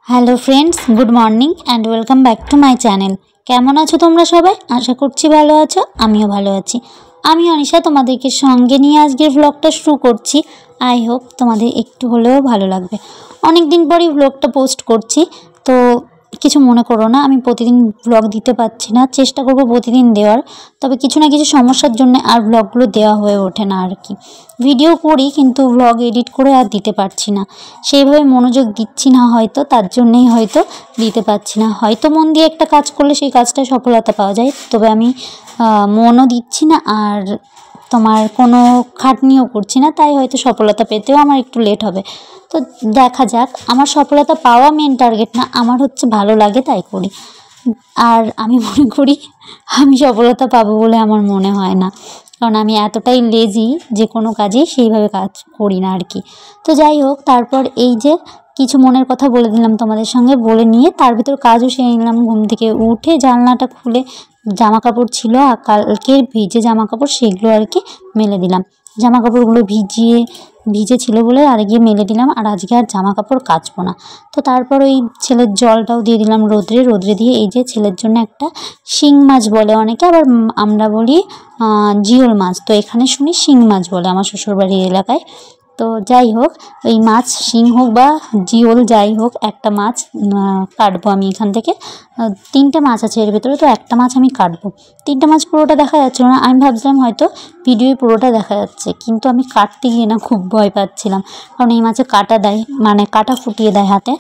Hello friends, good morning and welcome back to my channel. কেমন আছো তোমরা সবাই? আশা করছি ভালো আছো, আমিও ভালো আছি। আমি অনিশা তোমাদেরকে সঙ্গে নিয়ে আজকের ব্লগটা শুরু করছি। আই হোপ তোমাদের একটু হলেও ভালো লাগবে। অনেক দিন পরই ব্লগটা পোস্ট করছি, তো কিছু মনে করো না, আমি প্রতিদিন ব্লগ দিতে পারছি না, চেষ্টা করব প্রতিদিন দেওয়ার। তবে কিছু না কিছু সমস্যার জন্য আর ব্লগগুলো দেওয়া হয়ে ওঠে না আর কি। ভিডিও করি কিন্তু ব্লগ এডিট করে আর দিতে পারছি না, সেইভাবে মনোযোগ দিচ্ছি না, হয়তো তার জন্যেই হয়তো দিতে পারছি না। হয়তো মন দিয়ে একটা কাজ করলে সেই কাজটায় সফলতা পাওয়া যায়, তবে আমি মনও দিচ্ছি না আর তোমার কোনো খাটনিও করছি না, তাই হয়তো সফলতা পেতেও আমার একটু লেট হবে। তো দেখা যাক, আমার সফলতা পাওয়া মেন টার্গেট না, আমার হচ্ছে ভালো লাগে তাই করি। আর আমি মনে করি আমি সফলতা পাবো বলে আমার মনে হয় না, কারণ আমি এতটাই লেজি যে কোনো কাজেই সেইভাবে কাজ করি না আর কি। তো যাই হোক, তারপর এই যে কিছু মনের কথা বলে দিলাম তোমাদের সঙ্গে, বলে নিয়ে তার ভিতর কাজও সেরে নিলাম। ঘুম থেকে উঠে জানলাটা খুলে জামা কাপড় ছিল কালকের ভিজে জামা কাপড়, সেগুলো আর কি মেলে দিলাম। জামা কাপড়গুলো ভিজে ছিল বলে আর গিয়ে মেলে দিলাম, আর আজকে আর জামা কাপড় কাচবো না। তো তারপর ওই ছেলের জলটাও দিয়ে দিলাম রোদ্রে দিয়ে এই যে ছেলের জন্য একটা শিং মাছ বলে অনেকে, আবার আমরা বলি জিওল মাছ, তো এখানে শুনি শিং মাছ বলে আমার শ্বশুরবাড়ির এলাকায়। তো যাই হোক, এই মাছ শিং হোক বা জিওল যাই হোক, একটা মাছ কাটবো আমি এখান থেকে। তিনটে মাছ আছে এর ভিতরে, তো একটা মাছ আমি কাটবো। তিনটে মাছ পুরোটা দেখা যাচ্ছিল না, আমি ভাবছিলাম হয়তো ভিডিওয় পুরোটা দেখা যাচ্ছে, কিন্তু আমি কাটতে গিয়ে না খুব ভয় পাচ্ছিলাম, কারণ এই মাছে কাটা দেয়, মানে কাটা ফুটিয়ে দেয় হাতে।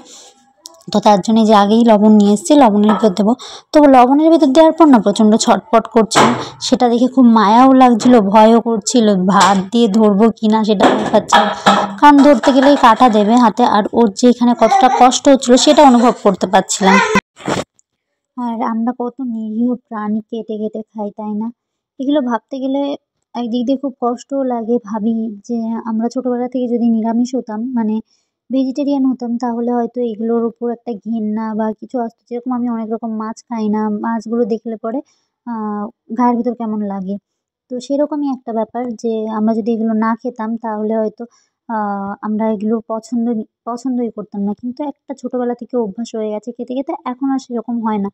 তো তার জন্য যে আগেই লবণ নিয়ে এসেছি, লবণের ভিতর দেবো। তো লবণের ভিতর দেওয়ার পর না প্রচণ্ড ছটপট করছিল, সেটা দেখে খুব মায়াও লাগছিল, ভয়ও করছিল, ভাত দিয়ে ধরবো কিনা সেটা ভয় পাচ্ছিলাম, কারণ ধরতে গেলেই কাটা দেবে হাতে, আর ওর যে এখানে কতটা কষ্ট হচ্ছিল সেটা অনুভব করতে পারছিলাম। আর আমরা কত নিরীহ প্রাণী কেটে কেটে খাই, তাই না? এগুলো ভাবতে গেলে একদিক দিয়ে খুব কষ্টও লাগে। ভাবি যে আমরা ছোটবেলা থেকে যদি নিরামিষ হতাম, মানে ভেজিটেরিয়ান হতাম, তাহলে হয়তো এগুলোর উপর একটা ঘেন্না বা কিছু আসতো। যেরকম আমি অনেক রকম মাছ খাই না, মাছগুলো দেখলে পরে গায়ের ভিতর কেমন লাগে। তো সেরকমই একটা ব্যাপার যে আমরা যদি এগুলো না খেতাম তাহলে হয়তো আমরা এগুলো পছন্দই করতাম না। কিন্তু একটা ছোটবেলা থেকে অভ্যাস হয়ে গেছে খেতে, খেতে এখন আর সেরকম হয় না।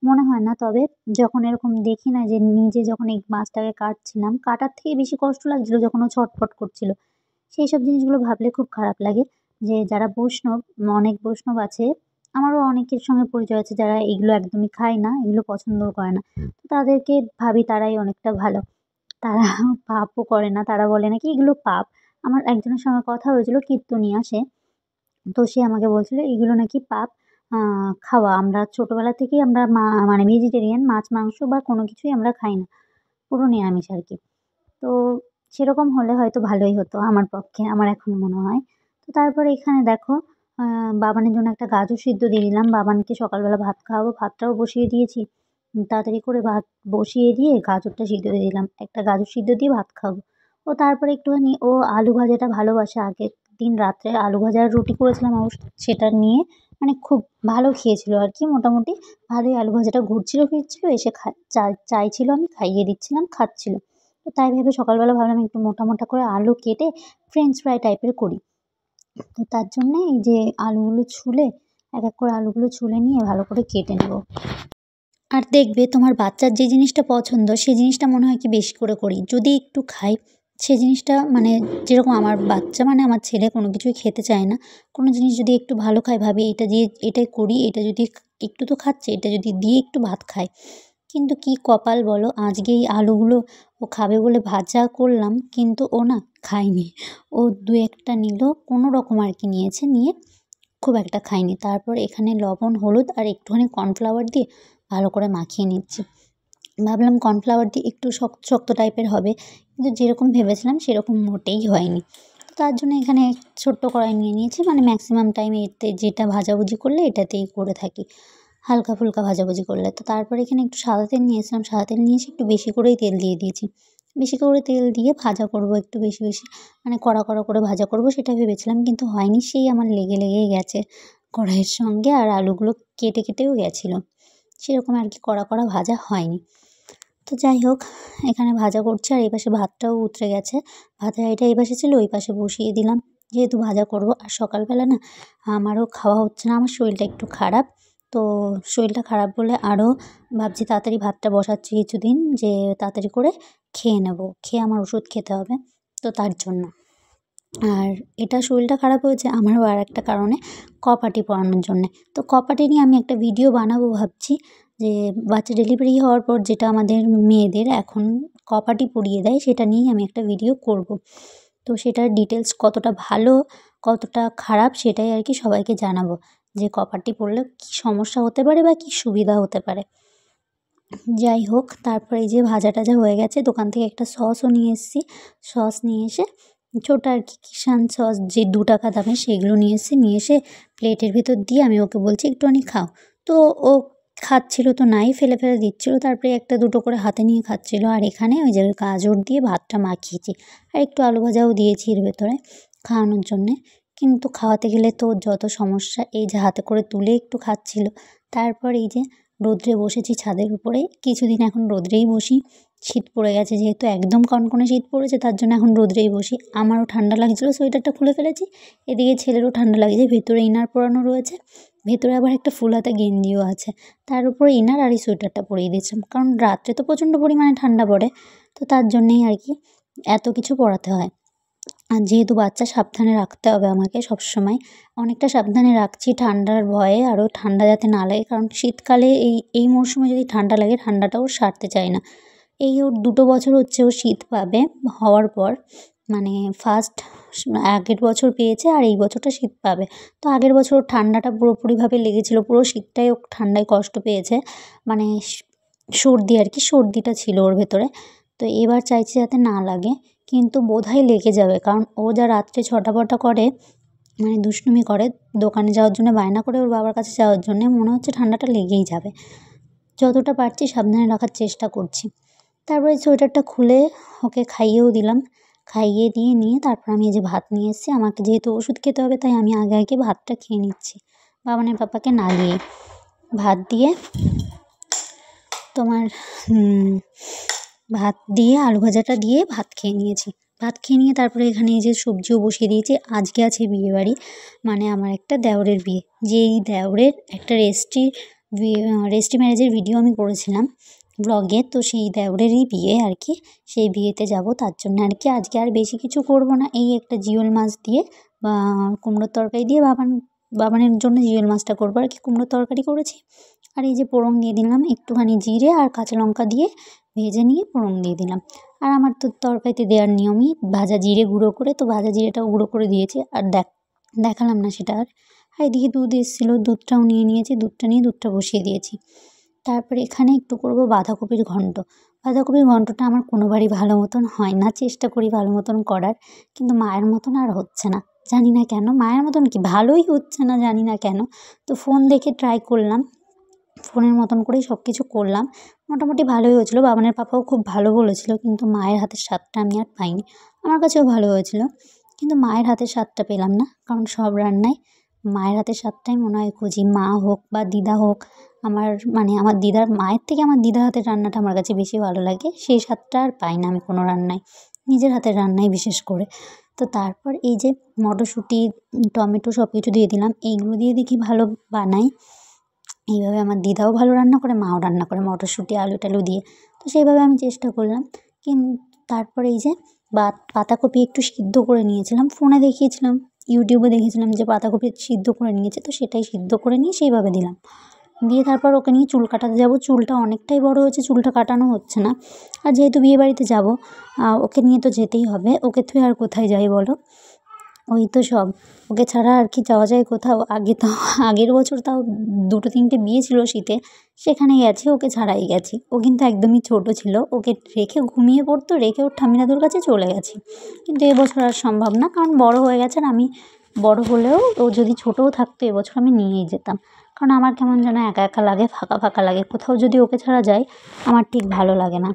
মনে হয় না। তবে যখন এরকম দেখি না যে নিজে যখন এই মাছটাকে কাটছিলাম, কাটার থেকে বেশি কষ্ট লাগছিল যখন ও ছটফট করছিল। সেইসব জিনিসগুলো ভাবলে খুব খারাপ লাগে যে যারা বৈষ্ণব, অনেক বৈষ্ণব আছে, আমারও অনেকের সঙ্গে পরিচয় আছে যারা এগুলো একদমই খায় না, এগুলো পছন্দও করে না। তো তাদেরকে ভাবি তারাই অনেকটা ভালো। তারা পাপও করে না। তারা বলে নাকি এগুলো পাপ। আমার একজনের সঙ্গে কথা হয়েছিল, কীর্তনিয়া সে। তো সে আমাকে বলছিল এগুলো নাকি পাপ আ খাওয়া। আমরা ছোটবেলা থেকেই আমরা মানে ভেজিটেরিয়ান, মাছ, মাংস বা কোনো কিছুই আমরা খাই না। পুরো নিরামিষ আরকি। তো সেরকম হলে হয়তো ভালোই হতো আমার পক্ষে, আমার এখন মনে হয়। তো তারপরে এখানে দেখো আ বাবানের জন্য একটা গাজর সিদ্ধ দিয়ে দিলাম। বাবানকে সকালবেলা ভাত খাওয়াবো, ভাতটাও বসিয়ে দিয়েছি। তাড়াতাড়ি করে ভাত বসিয়ে দিয়ে গাজরটা সিদ্ধ দিয়ে দিলাম। একটা গাজর সিদ্ধ দিয়ে ভাত খাওয়াবো। ও তারপরে একটুখানি ও আলু ভাজাটা ভালোবাসে। আগের দিন রাত্রে আলু ভাজা আর রুটি করেছিলাম সেটা নিয়ে মানে খুব ভালো খেয়েছিল আরকি মোটামুটি। ভালোই আলু ভাজাটা ঘুরছিল ফিরছিল, এসে চাইছিল, আমি খাইয়ে দিচ্ছিলাম, খাচ্ছিল। তো তাই ভেবে সকালবেলা ভাবলাম একটু মোটা, মোটা করে আলু কেটে ফ্রেঞ্চ ফ্রাই টাইপের করি। তো তার জন্যে এই যে আলুগুলো ছুলে এক, এক করে আলুগুলো ছুলে নিয়ে ভালো করে কেটে নেব। আর দেখবে তোমার বাচ্চার যে জিনিসটা পছন্দ সেই জিনিসটা মনে হয় কি বেশি করে করি। যদি একটু খাই সে জিনিসটা, মানে যেরকম আমার বাচ্চা মানে আমার ছেলে কোনো কিছুই খেতে চায় না। কোনো জিনিস যদি একটু ভালো খায় ভাবি এটা দিয়ে এটাই করি, এটা যদি একটু তো খাচ্ছে, এটা যদি দিয়ে একটু ভাত খায়। কিন্তু কি কপাল বলো, আজকে এই আলুগুলো ও খাবে বলে ভাজা করলাম, কিন্তু ও না খায়নি। ও ২-১ টা নিল, কোনো রকম আর কি নিয়েছে, নিয়ে খুব একটা খায়নি। তারপর এখানে লবণ, হলুদ আর একটুখানি কর্নফ্লাওয়ার দিয়ে ভালো করে মাখিয়ে নিচ্ছি। ভাবলাম কর্নফ্লাওয়ার দিয়ে একটু শক্ত, শক্ত টাইপের হবে, কিন্তু যেরকম ভেবেছিলাম সেরকম মোটেই হয়নি। তো তার জন্য এখানে ছোট্ট কড়াই নিয়ে নিয়েছি, মানে ম্যাক্সিমাম টাইম এতে যেটা ভাজাভুজি করলে এটাতেই করে থাকি, হালকা ফুলকা ভাজাভুজি করলে। তো তারপরে এখানে একটু সাদা তেল নিয়েছিলাম, সাদা তেল নিয়ে এসে একটু বেশি করেই তেল দিয়ে দিয়েছি। বেশি করে তেল দিয়ে ভাজা করব একটু বেশি, বেশি, মানে কড়া, কড়া করে ভাজা করব সেটা ভেবেছিলাম, কিন্তু হয়নি। সেই আমার লেগেই গেছে কড়াইয়ের সঙ্গে, আর আলুগুলো কেটেও গেছিলো। সেরকম আর কি কড়া, কড়া ভাজা হয়নি। তো যাই হোক, এখানে ভাজা করছি আর এই পাশে ভাতটাও উতরে গেছে। ভাতের হাঁড়িটা এই পাশে ছিল, ওই পাশে বসিয়ে দিলাম। যেহেতু ভাজা করব। আর সকালবেলা না আমারও খাওয়া হচ্ছে না, আমার শরীরটা একটু খারাপ। তো শরীরটা খারাপ বলে আরও ভাবছি তাড়াতাড়ি ভাতটা বসাচ্ছি কিছুদিন, যে তাড়াতাড়ি করে খেয়ে নেব, খেয়ে আমার ওষুধ খেতে হবে, তো তার জন্য। আর এটা শরীরটা খারাপ হয়েছে আমারও আর একটা কারণে, কপাটি পরানোর জন্যে। তো কপাটি নিয়ে আমি একটা ভিডিও বানাবো ভাবছি, যে বাচ্চা ডেলিভারি হওয়ার পর যেটা আমাদের মেয়েদের এখন কপাটি পরিয়ে দেয়, সেটা নিয়েই আমি একটা ভিডিও করব। তো সেটার ডিটেলস কতটা ভালো কতটা খারাপ সেটাই আর কি সবাইকে জানাবো, যে কপাটি পরলে কী সমস্যা হতে পারে বা কী সুবিধা হতে পারে। যাই হোক, তারপরে এই যে ভাজা টাজা হয়ে গেছে, দোকান থেকে একটা সসও নিয়ে এসেছি। সস নিয়ে এসে ছোটো আর কি কিষান সস যে 2 টাকা দামের, সেগুলো নিয়ে এসে প্লেটের ভেতর দিয়ে আমি ওকে বলছি একটুখানি খাও। তো ও খাচ্ছিল তো নাই, ফেলে দিচ্ছিলো, তারপরে একটা দুটো করে হাতে নিয়ে খাচ্ছিলো। আর এখানে ওই যে গাজর দিয়ে ভাতটা মাখিয়েছি, আর একটু আলু ভাজাও দিয়েছি এর ভেতরে খাওয়ানোর জন্যে। কিন্তু খাওয়াতে গেলে তো যত সমস্যা, এই যে হাতে করে তুলে একটু খাচ্ছিল। তারপর এই যে রোদ্রে বসেছি ছাদের উপরে, কিছুদিন এখন রোদ্রেই বসি। শীত পড়ে গেছে যেহেতু, একদম কনকনে শীত পড়েছে, তার জন্য এখন রোদ্রেই বসি। আমারও ঠান্ডা লাগছিলো, সোয়েটারটা খুলে ফেলেছি। এদিকে ছেলেরও ঠান্ডা লাগছে, ভেতরে ইনার পরানো রয়েছে, ভেতরে আবার একটা ফুল হাতা গেঞ্জিও আছে, তার উপরে ইনার আর এই সোয়েটারটা পরিয়ে দিয়েছিলাম, কারণ রাত্রে তো প্রচণ্ড পরিমাণে ঠান্ডা পড়ে, তো তার জন্যেই আর কি এত কিছু পরাতে হয়। আর যেহেতু বাচ্চা সাবধানে রাখতে হবে আমাকে সবসময়, অনেকটা সাবধানে রাখছি ঠান্ডার ভয়ে, আরও ঠান্ডা যাতে না লাগে, কারণ শীতকালে এই মরশুমে যদি ঠান্ডা লাগে, ঠান্ডাটা ওর সারতে চায় না। এই ওর 2 বছর হচ্ছে ও শীত পাবে হওয়ার পর, মানে ফার্স্ট আগের বছর পেয়েছে আর এই বছরটা শীত পাবে। তো আগের বছর ওর ঠান্ডাটা পুরোপুরিভাবে লেগেছিলো, পুরো শীতটাই ও ঠান্ডায় কষ্ট পেয়েছে, মানে সর্দি আর কি, সর্দিটা ছিল ওর ভেতরে। তো এবার চাইছি যাতে না লাগে, কিন্তু বোধহয় লেগে যাবে, কারণ ও যা রাত্রে ছটাফটা করে, মানে দুষ্টুমি করে, দোকানে যাওয়ার জন্য বায়না করে ওর বাবার কাছে যাওয়ার জন্যে, মনে হচ্ছে ঠান্ডাটা লেগেই যাবে। যতটা পারছি সাবধানে রাখার চেষ্টা করছি। তারপরে সোয়েটারটা খুলে ওকে খাইয়েও দিলাম, খাইয়ে দিয়ে নিয়ে তারপর আমি এই যে ভাত নিয়ে এসেছি। আমাকে যেহেতু ওষুধ খেতে হবে, তাই আমি আগে ভাতটা খেয়ে নিচ্ছি, বাবানের পাপাকে না দিয়ে। ভাত দিয়ে তোমার ভাত দিয়ে আলু ভাজাটা দিয়ে ভাত খেয়ে নিয়েছি। ভাত খেয়ে নিয়ে তারপরে এখানে এই যে সবজিও বসিয়ে দিয়েছি। আজকে আছে বিয়েবাড়ি, মানে আমার একটা দেওরের বিয়ে, যেই দেওরের একটা রেজিস্ট্রি ম্যারেজের ভিডিও আমি করেছিলাম ব্লগে, তো সেই দেওরেরই বিয়ে আর কি, সেই বিয়েতে যাব, তার জন্য আর কি আজকে আর বেশি কিছু করব না। এই একটা জিওল মাছ দিয়ে বা কুমড়োর তরকারি দিয়ে বাবানের জন্য জিওল মাছটা করবো আর কি, কুমড়োর তরকারি করেছি। আর এই যে পোড়ং দিয়ে দিলাম, একটুখানি জিরে আর কাঁচা লঙ্কা দিয়ে ভেজে নিয়ে পোড়ং দিয়ে দিলাম। আর আমার তো তরকারিতে দেওয়ার নিয়মই ভাজা জিরে গুঁড়ো করে, তো ভাজা জিরেটাও গুঁড়ো করে দিয়েছি, আর দেখালাম না সেটা আর। এদিকে দুধ এসেছিলো, দুধটাও নিয়ে নিয়েছি, দুধটা নিয়ে দুধটা বসিয়ে দিয়েছি। তারপরে এখানে একটু করব বাঁধাকপির ঘন্ট। বাঁধাকপির ঘন্টটা আমার কোনোবারই ভালো মতন হয় না, চেষ্টা করি ভালো মতন করার, কিন্তু মায়ের মতন আর হচ্ছে না, জানি না কেন, মায়ের মতন কি ভালোই হচ্ছে না, জানি না কেন। তো ফোন দেখে ট্রাই করলাম, ফোনের মতন করেই সব কিছু করলাম, মোটামুটি ভালোই হয়েছিলো। বাবানের পাপাও খুব ভালো বলেছিল, কিন্তু মায়ের হাতের স্বাদটা আমি আর পাইনি। আমার কাছেও ভালো হয়েছিল, কিন্তু মায়ের হাতের স্বাদটা পেলাম না, কারণ সব রান্নায় মায়ের হাতের স্বাদটাই মনে হয় খুঁজি, মা হোক বা দিদা হোক। আমার দিদার মায়ের থেকে আমার দিদার হাতের রান্নাটা আমার কাছে বেশি ভালো লাগে, সেই স্বাদটা আর পাই না আমি কোনো রান্নায়, নিজের হাতের রান্নায় বিশেষ করে। তো তারপর এই যে মটরশুঁটি, টমেটো সব কিছু দিয়ে দিলাম, এইগুলো দিয়ে দেখি ভালো বানাই। এইভাবে আমার দিদাও ভালো রান্না করে, মাও রান্না করে মটরশুঁটি আলু টালু দিয়ে, তো সেইভাবে আমি চেষ্টা করলাম। তারপরে এই যে পাতাকপি একটু সিদ্ধ করে নিয়েছিলাম, ফোনে দেখিয়েছিলাম, ইউটিউবে দেখেছিলাম যে পাতাকপি সিদ্ধ করে নিয়েছে, তো সেটাই সিদ্ধ করে নিয়ে সেইভাবে দিলাম। দিয়ে তারপর ওকে নিয়ে চুল কাটাতে যাবো, চুলটা অনেকটাই বড় হয়েছে, চুলটা কাটানো হচ্ছে না। আর যেহেতু বিয়েবাড়িতে যাবো, ওকে নিয়ে তো যেতেই হবে, ওকে থুয়ে আর কোথায় যাই বলো, ওই তো সব, ওকে ছাড়া আর কি যাওয়া যায় কোথাও। আগের বছর তাও 2-3টে বিয়ে ছিল শীতে, সেখানে গেছি, ওকে ছাড়াই গেছি। ও কিন্তু একদমই ছোটো ছিল, ওকে রেখে ঘুমিয়ে পড়তো, রেখে ওর ঠাম্মি দাদুর কাছে চলে গেছি। কিন্তু এবছর আর সম্ভব না, কারণ বড় হয়ে গেছে, আর আমি বড় হলেও ও যদি ছোটোও থাকতো এবছর আমি নিয়েই যেতাম, কারণ আমার কেমন যেন একা একা লাগে, ফাঁকা ফাঁকা লাগে, কোথাও যদি ওকে ছাড়া যায় আমার ঠিক ভালো লাগে না।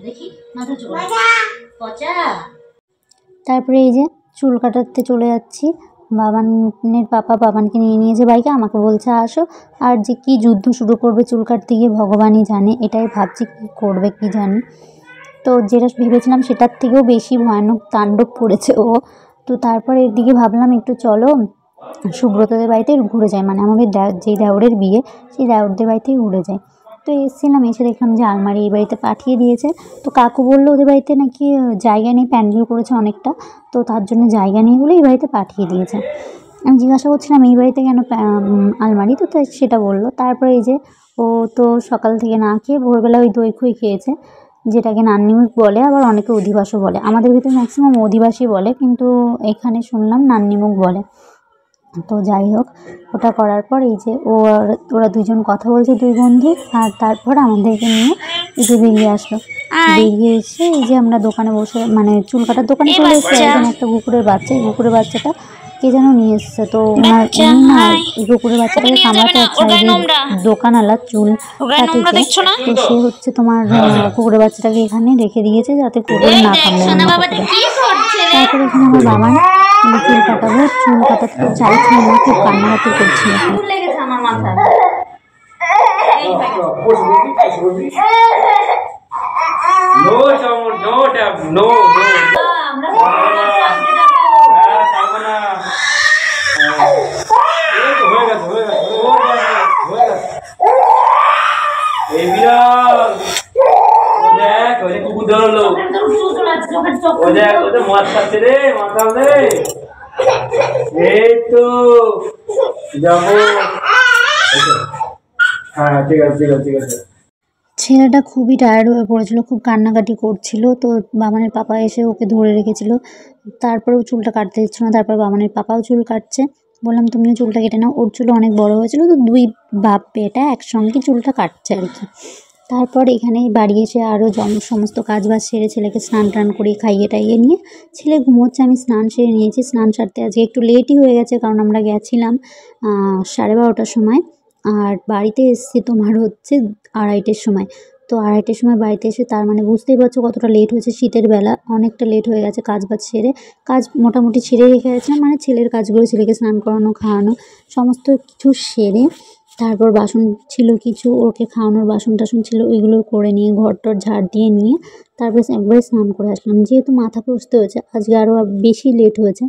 দেখি তারপরে এই যে চুল কাটাতে চলে যাচ্ছি, বাবানের পাপা বাবানকে নিয়ে নিয়েছে বাইকে, আমাকে বলছে আসো। আর যে কি যুদ্ধ শুরু করবে চুল কাটতে গিয়ে ভগবানই জানে, এটাই ভাবছি কী করবে কি জানি। তো যেটা ভেবেছিলাম সেটার থেকেও বেশি ভয়ানক তাণ্ডব করেছে ও। তো তারপর এদিকে ভাবলাম একটু চলো সুব্রতদের বাড়িতে ঘুরে যাই, মানে আমাদের যেই দেওরের বিয়ে সেই দেওরদের বাড়িতেই ঘুরে যাই। তো এসেছিলাম, এসে দেখলাম যে আলমারি এই বাড়িতে পাঠিয়ে দিয়েছে। তো কাকু বললো ওদের বাড়িতে নাকি জায়গা নেই, প্যান্ডেল করেছে অনেকটা, তো তার জন্য জায়গা নেই বলে এই বাড়িতে পাঠিয়ে দিয়েছে। আমি জিজ্ঞাসা করছিলাম এই বাড়িতে কেন আলমারি, তো তাই সেটা বললো। তারপরে এই যে ও তো সকাল থেকে না খেয়ে ভোরবেলা ওই দই খই খেয়েছে, যেটাকে নান্নিমুখ বলে, আবার অনেকে অধিবাসও বলে। আমাদের ভিতরে ম্যাক্সিমাম অধিবাসী বলে, কিন্তু এখানে শুনলাম নান্নিমুখ বলে। তো যাই হোক, ওটা করার পর এই যে ওরা দুজন কথা বলছে, দুই বন্ধু, আর তারপর আমাদেরকে নিয়ে এই যে বেরিয়ে আসলো। বেরিয়ে এসে এই যে আমরা দোকানে বসে, মানে চুল কাটার দোকানে চলে এসেছে। একজন একটা কুকুরের বাচ্চা, এই কুকুরের বাচ্চাটা কে যেন নিয়ে এসছে। তো উনি না এই কুকুরের বাচ্চাটাকে কামড়াতে দোকানওয়ালা চুল কাটিতে, তো সে হচ্ছে তোমার কুকুরের বাচ্চাটাকে এখানে রেখে দিয়েছে যাতে কুকুর না কামড়ায়। তারপরে এখানে আমার বাবা চুল কাটাবো, চুল কাটাতে তো চাইছিল না, খুব কান্নাকাটি করছিল। ছেলেটা খুবই টায়ার্ড হয়ে পড়েছিল, খুব কান্নাকাটি করছিল। তো বাবানের পাপা এসে ওকে ধরে রেখেছিল, তারপরেও চুলটা কাটতে দিচ্ছিল না। তারপর বাবানের পাপাও চুল কাটছে, বললাম তুমিও চুলটা কেটে নাও। ওর চুল অনেক বড় হয়েছিল, তো দুই বাপ বেটা একসঙ্গে চুলটা কাটছে আর কি। তারপর এখানে বাড়ি এসে আরও সমস্ত কাজবাজ সেরে ছেলেকে স্নান টান করে খাইয়ে টাইয়ে নিয়ে ছেলে ঘুমোচ্ছে। আমি স্নান সেরে নিয়েছি, স্নান সারতে আজকে একটু লেটই হয়ে গেছে, কারণ আমরা গেছিলাম 12:30টার সময়, আর বাড়িতে এসেছি তোমার হচ্ছে 2:30টার সময়। তো 2:30টার সময় বাড়িতে এসে, তার মানে বুঝতেই পারছো কতটা লেট হয়েছে, শীতের বেলা অনেকটা লেট হয়ে গেছে। কাজবাজ সেরে, কাজ মোটামুটি ছেড়ে রেখে গেছিলাম, মানে ছেলের কাজগুলো, ছেলেকে স্নান করানো খাওয়ানো সমস্ত কিছু সেরে, তারপর বাসন ছিল কিছু, ওকে খাওয়ানোর বাসন টাসন ছিল, ওইগুলো করে নিয়ে ঘর-টর ঝাড় দিয়ে নিয়ে তারপরে একবারে স্নান করে আসলাম। যেহেতু মাথা ঘষতে হয়েছে আজকে, আরও বেশি লেট হয়েছে।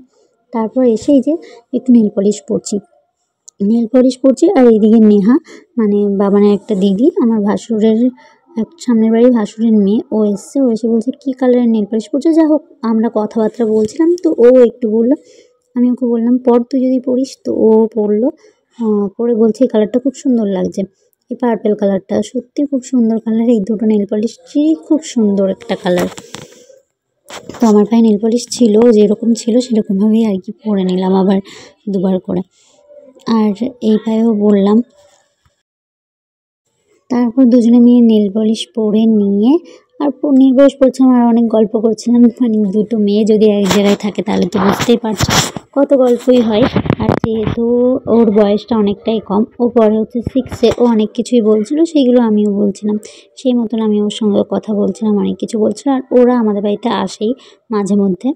তারপর এসে এই যে একটু নেল পলিশ পরছি। আর এইদিকে নেহা, মানে বাবানের একটা দিদি, আমার ভাসুরের সামনের বাড়ির ভাসুরের মেয়ে, ও এসছে। ও এসে বলছে কী কালারের নেল পলিশ পরছো। যা হোক, আমরা কথাবার্তা বলছিলাম, তো ও একটু বললো, আমি ওকে বললাম পর তুই যদি পড়িস। তো ও পড়লো, পরে বলছে এই কালারটা খুব সুন্দর লাগছে, এই পার্পেল কালারটা সত্যি খুব সুন্দর কালার, এই দুটো নেল পলিশই খুব সুন্দর একটা কালার। তো আমার পায়ে নেল পলিশ ছিল, যেরকম ছিল সেরকমভাবেই আর কি পরে নিলাম আবার দুবার করে। আর এই পায়েও বললাম। তারপর দুজনে মিলে নেল পলিশ পরে নিয়ে, আর নেল পলিশ পরছিলাম আর অনেক গল্প করছিলাম। মানে দুটো মেয়ে যদি এক জায়গায় থাকে তাহলে তো বুঝতেই পারছো কত গল্পই হয়। আর যেহেতু ওর বয়সটা অনেকটাই কম, ও পরে হচ্ছে 6-এ, ও অনেক কিছুই বলছিল, সেইগুলো আমিও বলছিলাম। সেই মতন আমি ওর সঙ্গে কথা বলছিলাম, অনেক কিছু বলছিল। আর ওরা আমাদের বাড়িতে আসেই মাঝে মধ্যে।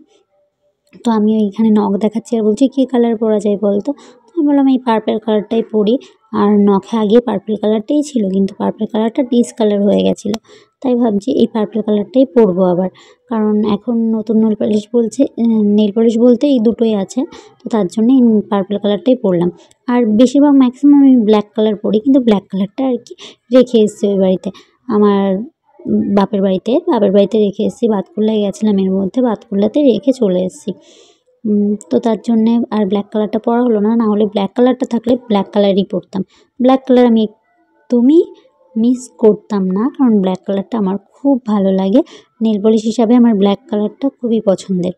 তো আমি ওইখানে নখ দেখাচ্ছি আর বলছি কী কালার পরা যায় বলতো। তো আমি বললাম এই পার্পেল কালারটাই পরি। আর নখে আগে পার্পেল কালারটাই ছিল, কিন্তু পার্পেল কালারটা ডিসকালার হয়ে গেছিলো, তাই ভাবছি এই পার্পেল কালারটাই পরবো আবার। কারণ এখন নতুন নেল পলিশ বলতে এই দুটোই আছে, তো তার জন্য এই পার্পেল কালারটাই পরলাম। আর বেশিরভাগ ম্যাক্সিমাম আমি ব্ল্যাক কালার পরি, কিন্তু ব্ল্যাক কালারটা আর কি রেখে এসেছি ওই বাড়িতে, আমার বাপের বাড়িতে রেখে এসেছি। বাতকুল্লায় গেছিলাম, এর মধ্যে বাতকুল্লাতে রেখে চলে এসেছি। তো তার জন্যে আর ব্ল্যাক কালারটা পরা হলো না, নাহলে ব্ল্যাক কালারটা থাকলে ব্ল্যাক কালারই পরতাম। ব্ল্যাক কালার আমি একদমই মিস করতাম না, কারণ ব্ল্যাক কালারটা আমার খুব ভালো লাগে। নেল পলিশ হিসাবে আমার ব্ল্যাক কালারটা খুবই পছন্দের।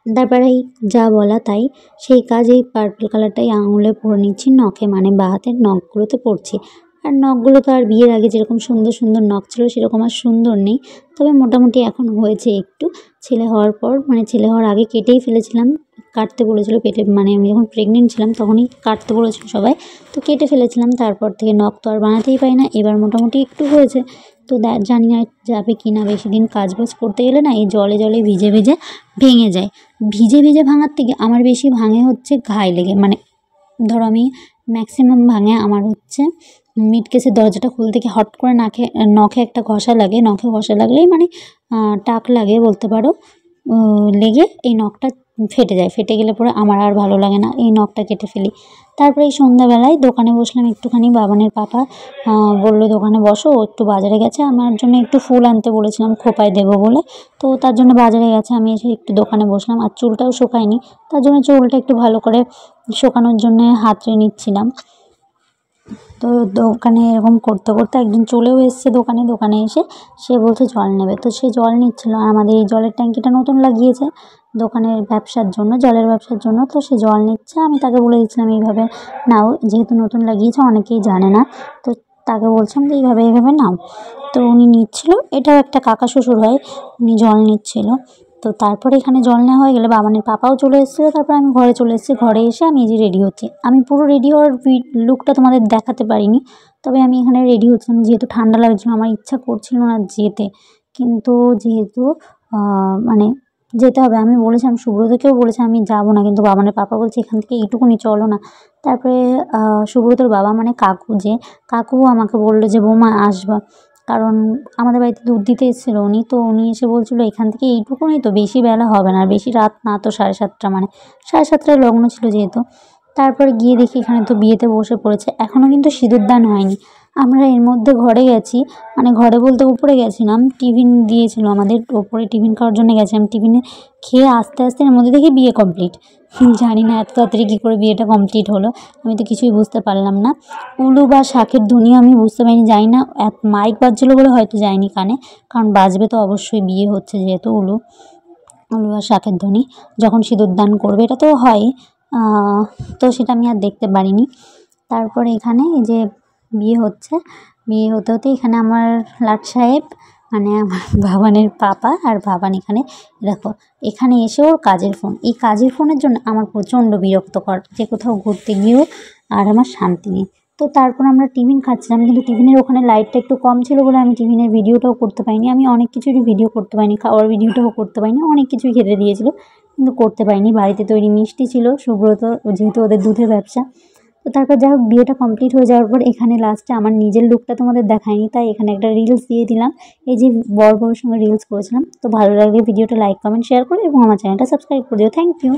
তারপরে এই যা বলা তাই, সেই কাজ এই পার্পেল কালারটাই আঙুলে পরে নিচ্ছি, নখে মানে বাঁ হাতের নখগুলোতে পরছি। আর নখগুলো তো আর বিয়ের আগে যেরকম সুন্দর সুন্দর নখ ছিল সেরকম আর সুন্দর নেই, তবে মোটামুটি এখন হয়েছে একটু। ছেলে হওয়ার পর, মানে ছেলে হওয়ার আগে কেটেই ফেলেছিলাম, কাটতে বলেছিল পেটে, মানে আমি যখন প্রেগনেন্ট ছিলাম তখনই কাটতে বলেছিল সবাই, তো কেটে ফেলেছিলাম। তারপর থেকে নখ তো আর বানাতেই পারি না, এবার মোটামুটি একটু হয়েছে। তো জানি না যাবে কি না, বেশি দিন কাজবাজ করতে গেলে না এই জলে ভিজে ভেঙে যায়। ভিজে ভাঙার থেকে আমার বেশি ভাঙে হচ্ছে ঘায়ে লেগে, মানে ধরো আমি ম্যাক্সিমাম ভাঙে আমার হচ্ছে মিড কেসের দরজাটা খুলতে গিয়ে হট করে নখে একটা ঘষা লাগে, নখে ঘষা লাগলেই মানে টাক লাগে বলতে পারো, লেগে এই নখটা ফেটে যায়। ফেটে গেলে পরে আমার আর ভালো লাগে না, এই নখটা কেটে ফেলি। তারপরে এই সন্ধ্যাবেলায় দোকানে বসলাম একটুখানি। বাবানের পাপা বললো দোকানে বসো, ও একটু বাজারে গেছে, আমার জন্য একটু ফুল আনতে বলেছিলাম খোপায় দেবো বলে, তো তার জন্য বাজারে গেছে। আমি এসে একটু দোকানে বসলাম, আর চুলটাও শুকায়নি, তার জন্য চুলটা একটু ভালো করে শুকানোর জন্য হাতড়ে নিচ্ছিলাম। তো দোকানে এরকম করতে করতে একজন চলেও এসছে দোকানে এসে সে বলছে জল নেবে, তো সে জল নিচ্ছিল। আর আমাদের এই জলের ট্যাঙ্কিটা নতুন লাগিয়েছে দোকানের ব্যবসার জন্য, জলের ব্যবসার জন্য, তো সে জল নিচ্ছে। আমি তাকে বলে দিচ্ছিলাম এইভাবে নাও, যেহেতু নতুন লাগিয়েছে অনেকেই জানে না, তো তাকে বলছিলাম যে এইভাবে নাও। তো উনি নিচ্ছিল, এটাও একটা কাকা শ্বশুর হয়, উনি জল নিচ্ছিল। তো তারপরে এখানে জল নেওয়া হয়ে গেলে বাবানের পাপাও চলে এসেছিলো। তারপর আমি ঘরে চলে এসেছি, ঘরে এসে আমি এই যে রেডি হচ্ছি। আমি পুরো রেডি হওয়ার লুকটা তোমাদের দেখাতে পারিনি, তবে আমি এখানে রেডি হচ্ছিলাম। যেহেতু ঠান্ডা লাগছিলো, আমার ইচ্ছা করছিল না যেতে, কিন্তু যেহেতু মানে যেতে হবে, আমি বলেছিলাম সুব্রতকেও বলেছি আমি যাবো না, কিন্তু বাবানের পাপা বলছে এখান থেকে এইটুকুনি চলো না। তারপরে সুব্রতর বাবা মানে কাকু আমাকে বললো যে বৌমা আসবা, কারণ আমাদের বাড়িতে দুধ দিতে এসেছিলো উনি, তো উনি এসে বলছিলো এখান থেকে এইটুকুনি তো, বেশি বেলা হবে না, আর বেশি রাত না তো, 7:30 মানে 7:30টায় লগ্ন ছিল যেহেতু। তারপরে গিয়ে দেখি এখানে তো বিয়েতে বসে পড়েছে, এখনও কিন্তু সিঁদুরদান হয়নি। আমরা এর মধ্যে ঘরে গেছি, মানে ঘরে বলতে উপরে গেছিলাম, টিফিন দিয়েছিল আমাদের, ওপরে টিফিন খাওয়ার জন্য গেছিলাম। টিফিনে খেয়ে আস্তে আস্তে এর মধ্যে দেখি বিয়ে কমপ্লিট। জানি না এত তাড়াতাড়ি কী করে বিয়েটা কমপ্লিট হলো, আমি তো কিছুই বুঝতে পারলাম না। উলু বা শাঁখের ধ্বনিও আমি বুঝতে পারিনি, জানি না মাইক বাজছিলো বলে হয়তো যায়নি কানে, কারণ বাজবে তো অবশ্যই, বিয়ে হচ্ছে যেহেতু। উলু আর শাঁখের ধ্বনি যখন সিঁদুরদান করবে, এটা তো হয়, তো সেটা আমি আর দেখতে পারিনি। তারপরে এখানে এই যে বিয়ে হতে হতে এখানে আমার লাট সাহেব মানে আমার বাবানের পাপা আর বাবান এখানে দেখো, এখানে এসে ওর কাজের ফোন, এই কাজের ফোনের জন্য আমার প্রচণ্ড বিরক্তকর, যে কোথাও ঘুরতে গিয়েও আর আমার শান্তি নেই। তো তারপর আমরা টিফিন খাচ্ছিলাম, কিন্তু টিফিনের ওখানে লাইটটা একটু কম ছিল বলে আমি টিফিনের ভিডিওটাও করতে পারিনি। আমি অনেক কিছুরই ভিডিও করতে পারিনি, খাওয়ার ভিডিওটাও করতে পারিনি, অনেক কিছুই খেতে দিয়েছিল কিন্তু করতে পারিনি। বাড়িতে তৈরি মিষ্টি ছিল, সুব্রত যেহেতু ওদের দুধের ব্যবসা। তো তারপর যাই হোক, বিয়েটা কমপ্লিট হয়ে যাওয়ার পর এখানে লাস্টে আমার নিজের লুকটা তোমাদের দেখায়নি, তাই এখানে একটা রিলস দিয়ে দিলাম। এই যে বর সঙ্গে রিলস করেছিলাম। তো ভালো লাগলে ভিডিওটা লাইক কমেন্ট শেয়ার করে এবং আমার চ্যানেলটা সাবস্ক্রাইব করে দিও। Thank you.